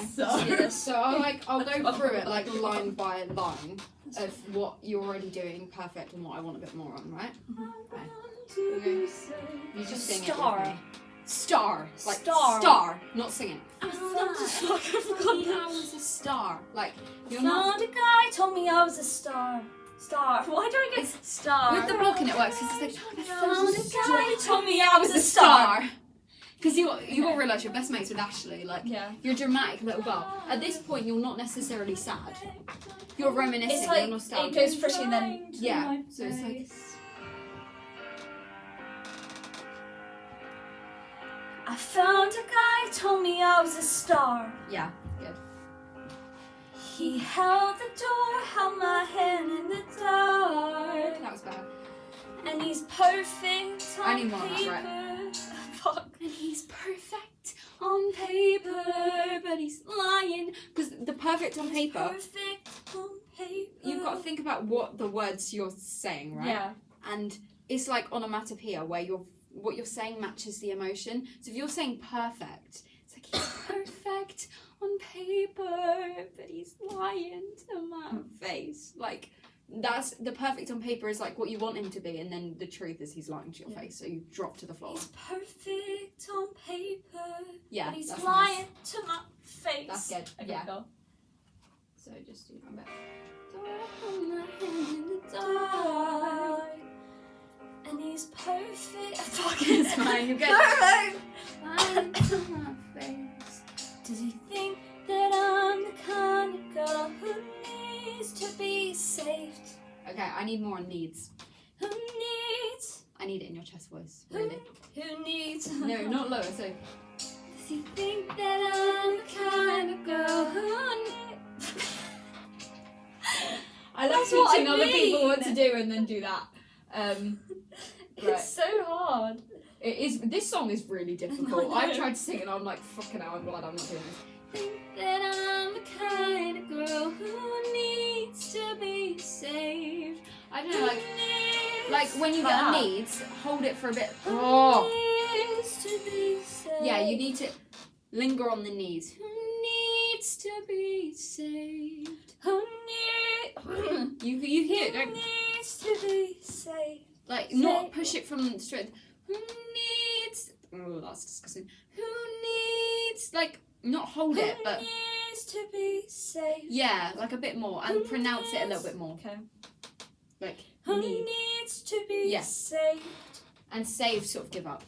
So I'll go through it like line by line of what you're already doing perfect and what I want a bit more on, right? Okay. You just sing it with me. Star. Like star. Not singing. I forgot I was a star. Like you're not. not. A guy told me I was a star. Star. Why do I get star? With the blocking it works because it's like I found a guy told me I was a star. Because you will realise you're best mates with Ashley. Like you're a dramatic little girl. At this point, you're not necessarily sad. You're reminiscing. It's like you're nostalgic. it goes pretty and then So it's like. I found a guy told me I was a star. Yeah, good. He held the door, held my hand in the dark. That was bad. And he's perfect on I need more of paper. that, right? Fuck. And he's perfect on paper, but he's lying. Because the perfect on paper, Perfect on paper. you've got to think about what the words you're saying, right? Yeah. And it's like onomatopoeia where what you're saying matches the emotion. So if you're saying perfect, it's like he's perfect on paper, but he's lying to my face. Like that's the perfect on paper is like what you want him to be, and then the truth is he's lying to your face. So you drop to the floor. He's perfect on paper. Yeah, but he's that's lying nice. to my face. That's good. Okay, Yeah. Go. So just do that bit. Dark. And he's perfect. Fuck It's fine. You're good. Lying to my face. Does he think that I'm the kind of girl who needs to be saved? Okay, I need more on needs. Who needs? I need it in your chest voice, really. Who needs? No, not lower. So. Does he think that I'm the kind of girl who needs? I love what teaching I other people what to mean. do and then do that. Right. It's so hard. It is. This song is really difficult. I've tried to sing it and I'm like, fucking hell, I'm glad I'm not doing this. Think that I'm the kind of girl who needs to be saved. I don't know, like when you get Wow. a needs, hold it for a bit. Who Oh, needs to be saved? yeah, you need to linger on the needs. Who needs to be saved? Who needs? You hear it, Who don't needs to be saved? like not push it from straight. Who needs? Oh, that's disgusting. Who needs? Like not hold it, Who but needs to be saved? yeah, like a bit more and pronounce it a little bit more. Okay. Like Who need needs to be Yeah. saved? and save. Sort of give up.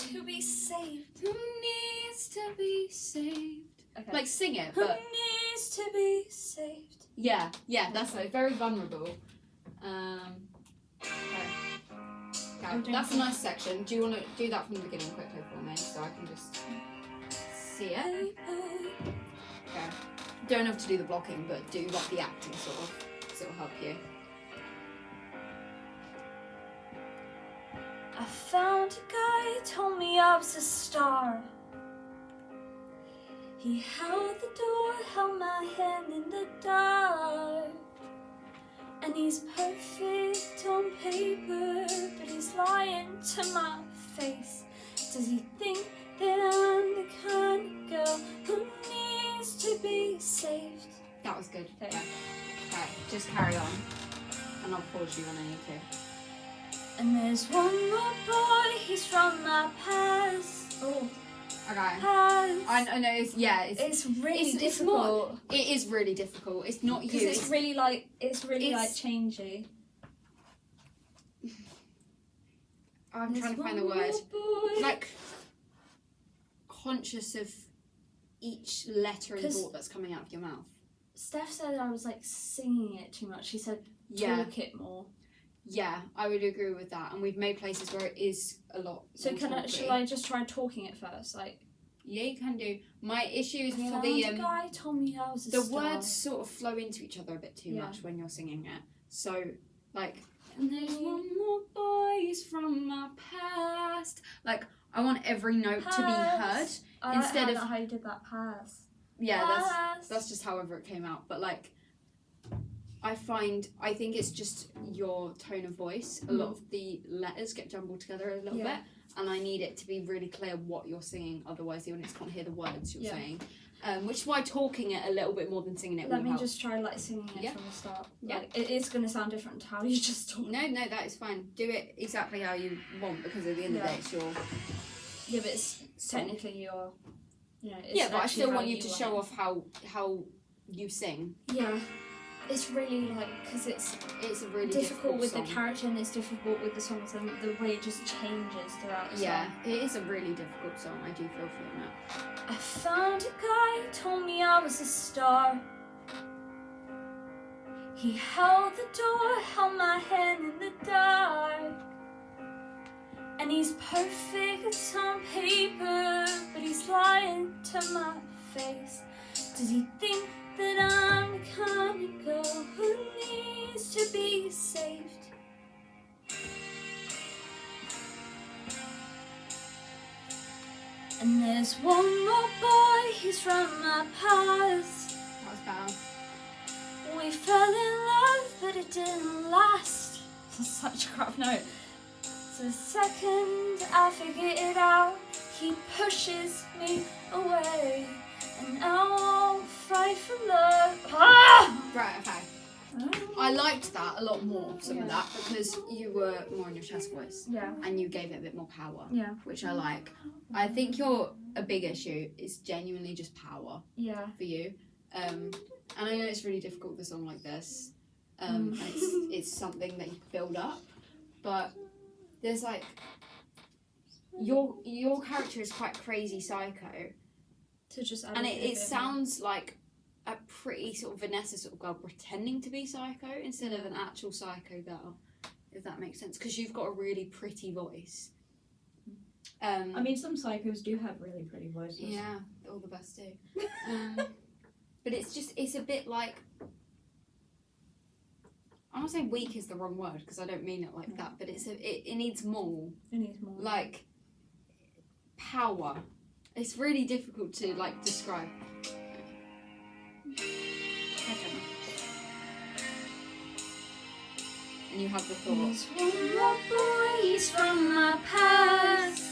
To be saved. Who needs to be saved? Okay. Like sing it, Who but needs to be saved? yeah, that's like very vulnerable. Okay, that's a nice section. Do you want to do that from the beginning quickly for me, so I can just see it? Okay. Don't have to do the blocking, but do like the acting sort of, so it'll help you. I found a guy, told me I was a star. He held the door, held my hand in the dark. And he's perfect on paper, but he's lying to my face. Does he think that I'm the kind of girl who needs to be saved? That was good. Okay. Yeah. Okay, just carry on, and I'll pause you when I need to. And there's one more boy, he's from my past. Oh. Okay. Past. I know. It's really it's difficult. not, it is really difficult. It's not you. Because it's really like it's- changey. I'm trying to find the word. Like conscious of each letter and 'Cause- thought that's coming out of your mouth. Steph said I was like singing it too much. She said Yeah. talk it more. Yeah, I would agree with that. And we've made places where it is a lot. So more talky. should I just try talking it first? Like Yeah, you can do. My issue is more found the a guy told me I was a the star. words sort of flow into each other a bit too Yeah. much when you're singing it. So like, and there's one more boys from my past. Like, I want every note to be heard. Past. I instead like of- how you did that pass. Yeah, Past. that's just however it came out. But like, I think it's just your tone of voice. A lot of the letters get jumbled together a little Yeah. bit, and I need it to be really clear what you're singing. Otherwise, the audience can't hear the words you're Yeah. saying. Which is why talking it a little bit more than singing it Let will me help. just try like singing it Yeah. from the start. Yeah. Like, it is gonna sound different to how you just talk. No, that is fine. Do it exactly how you want, because at the end of the day, it's your... Yeah, but it's technically your. You know, it's Yeah, but I actually still how want you to show want off how you sing. it. Yeah. It's really like, because it's a really difficult with song. the character and it's difficult with the songs and the way it just changes throughout the Yeah, song. it is a really difficult song. I do feel for you now. I found a guy, told me I was a star. He held the door, held my hand in the dark. And he's perfect on paper, but he's lying to my face. Does he think that I'm the kind of girl who needs to be saved? And there's one more boy, he's from my past. That was bad. We fell in love, but it didn't last. Such a crap note. So the second I figure it out, he pushes me away. And I won't fight for love. Ah! Right, okay. I liked that a lot more, some of that, because you were more in your chest voice. Yeah. And you gave it a bit more power. Yeah. Which I like. I think a big issue is genuinely just power Yeah. for you. And I know it's really difficult with a song like this. And it's something that you build up. But there's like, your character is quite crazy psycho. To just add And a it bit more. sounds like a pretty sort of Vanessa sort of girl pretending to be psycho instead of an actual psycho girl, if that makes sense, because you've got a really pretty voice. I mean, some psychos do have really pretty voices. Yeah, all the best do. But it's a bit like, I don't say weak is the wrong word because I don't mean it like that, but it needs more, It needs more. like, power. It's really difficult to like describe. I don't know. And you have the thought. There's one more boy, he's from my past.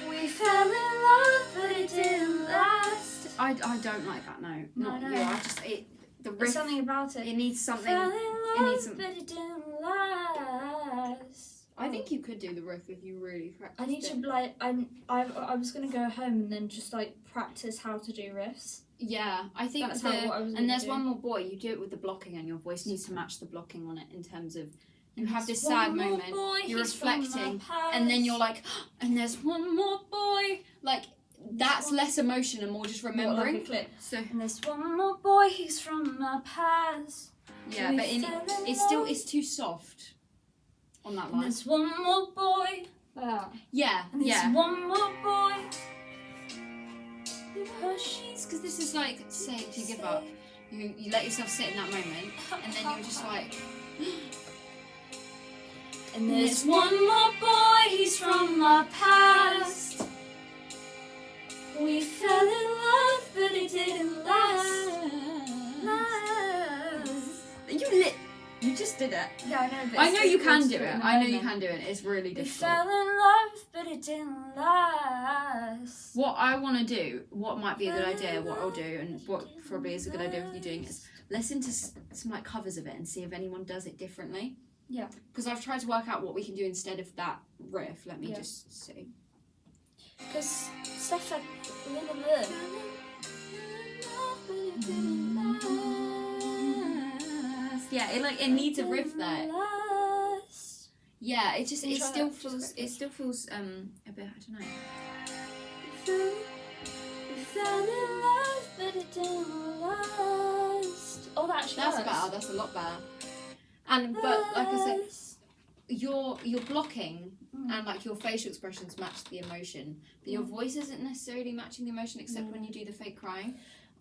We fell in love, but it didn't last. I don't like that note. No, Not no. you. The There's riff. something about it. It needs something. Fell in it love, needs some- but it didn't last. I think you could do the riff if you really practiced. I need to like I was gonna go home and then just like practice how to do riffs. Yeah, I think That's what I was and gonna there's do. one more boy. You do it with the blocking, and your voice needs to match the blocking on it in terms of you have There's this sad one more moment. boy, You're he's from my reflecting, past. and then you're like, and there's one more boy. Like that's less emotion and more just What, remembering. like a clip. So And there's one more boy, he's from my past. yeah, We but fell in love. it's too soft on that And line. there's one more boy. Yeah, And there's yeah. one more boy. Hush. Because this is like, say, if you give up, you let yourself sit in that moment, and then you're just like, And there's one more boy, he's from my past. We fell in love, but it didn't last. you just did it. Yeah, I know. But I it's know you difficult can to do in it. the I know you moment. can do it. It's really We difficult. fell in love, but it didn't last. What I want to do, what might be a good idea, what I'll do, and what probably is a good idea with you doing is listen to some like covers of it and see if anyone does it differently. Yeah. Because I've tried to work out what we can do instead of that riff. Let me Yeah. just see. Because stuff like a little bit. Yeah, it needs a riff there. Yeah, it just Can you it try still that? feels Just it still feels a bit, I don't know. We fell in love, but it didn't last. Oh, that actually That's works. better. That's a lot better. And but like I said, your blocking and like your facial expressions match the emotion, but your voice isn't necessarily matching the emotion except when you do the fake crying.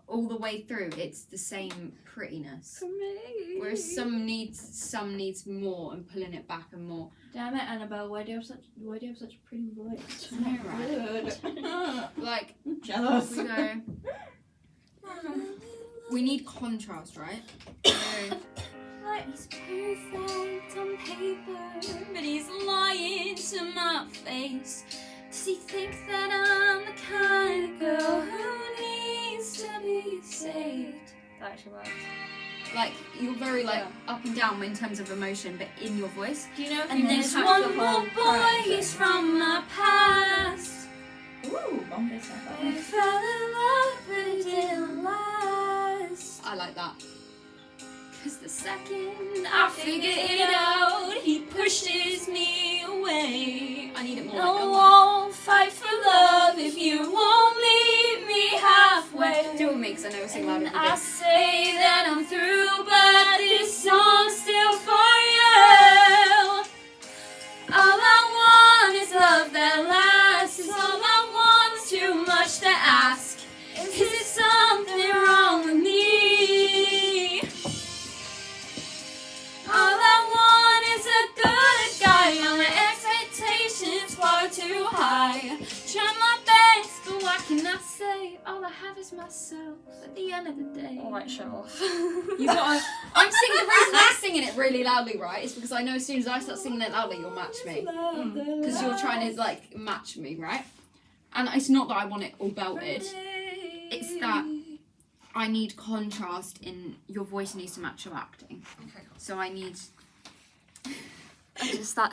All the way through, it's the same prettiness. For me. Whereas some needs more and pulling it back and more. Damn it, Annabelle! Why do you have such a pretty voice? Right. Like Jealous. we go. We need contrast, right? So, He's perfect on paper, but he's lying to my face. Does he think that I'm the kind of girl who needs to be saved? That actually works. Like, you're very, like, up and down in terms of emotion, but in your voice. Do you know if And you there's have one the more whole boy, cry he's thing? from my past. Ooh, Bombay stuff. I fell in love, but it didn't last. I like that. Cause the second I figured it out, he pushes me away. I need it more I like that. won't fight for love if you won't meet me halfway. Do it with me, because I know we'll sing louder And than I this. say that I'm through, but this song's still for you. All I want is love that lasts. Is all I want, too much to ask. Is it something wrong with me? All I want is a good guy. My expectations far too high. Try my best, but what can I say? All I have is myself at the end of the day. Alright, show off. You gotta, I'm singing, the reason I'm singing it really loudly, right, is because I know as soon as I start singing it loudly, you'll match me. Because you're trying to, like, match me, right? And it's not that I want it all belted. It's that I need contrast in your voice needs to match your acting. Okay, cool. So I need I just that